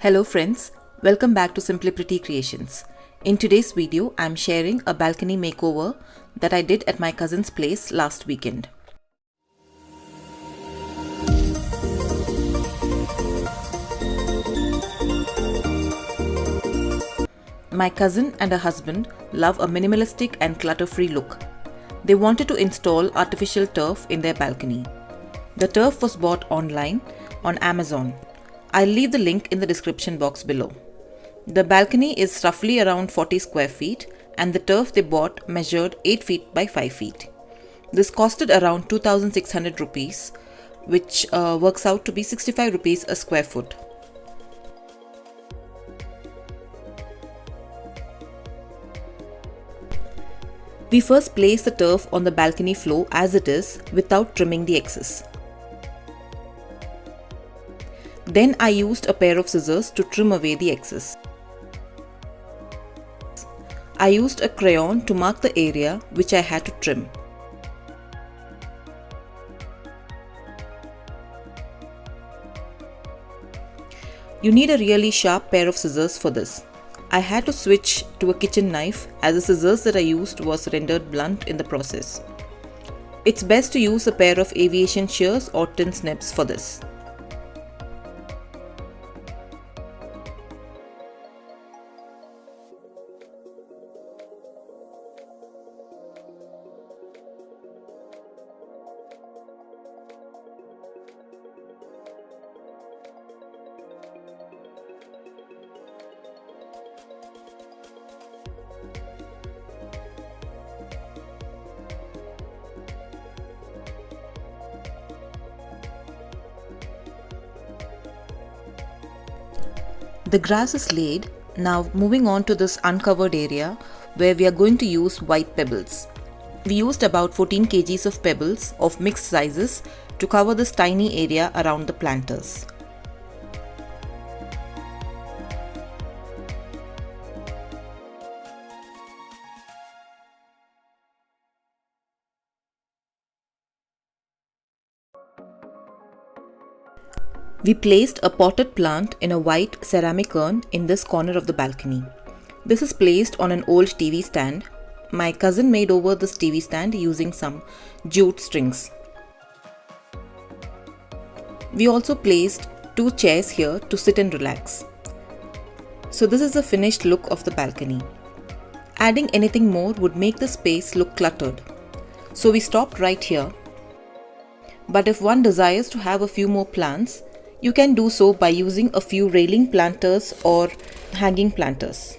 Hello friends, welcome back to Simplypretty Creations. In today's video, I'm sharing a balcony makeover that I did at my cousin's place last weekend. My cousin and her husband love a minimalistic and clutter-free look. They wanted to install artificial turf in their balcony. The turf was bought online on Amazon. I'll leave the link in the description box below. The balcony is roughly around 40 square feet and the turf they bought measured 8 feet by 5 feet. This costed around 2,600 rupees, which works out to be 65 rupees a square foot. We first placed the turf on the balcony floor as it is without trimming the excess. Then I used a pair of scissors to trim away the excess. I used a crayon to mark the area which I had to trim. You need a really sharp pair of scissors for this. I had to switch to a kitchen knife as the scissors that I used was rendered blunt in the process. It's best to use a pair of aviation shears or tin snips for this. The grass is laid. Now moving on to this uncovered area where we are going to use white pebbles. We used about 14 kgs of pebbles of mixed sizes to cover this tiny area around the planters. We placed a potted plant in a white ceramic urn in this corner of the balcony. This is placed on an old TV stand. My cousin made over this TV stand using some jute strings. We also placed 2 chairs here to sit and relax. So this is the finished look of the balcony. Adding anything more would make the space look cluttered. So we stopped right here. But if one desires to have a few more plants, you can do so by using a few railing planters or hanging planters.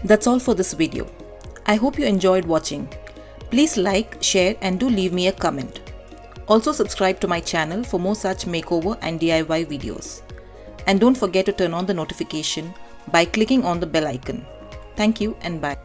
That's all for this video. I hope you enjoyed watching. Please like, share and do leave me a comment. Also subscribe to my channel for more such makeover and DIY videos. And don't forget to turn on the notification by clicking on the bell icon. Thank you and bye.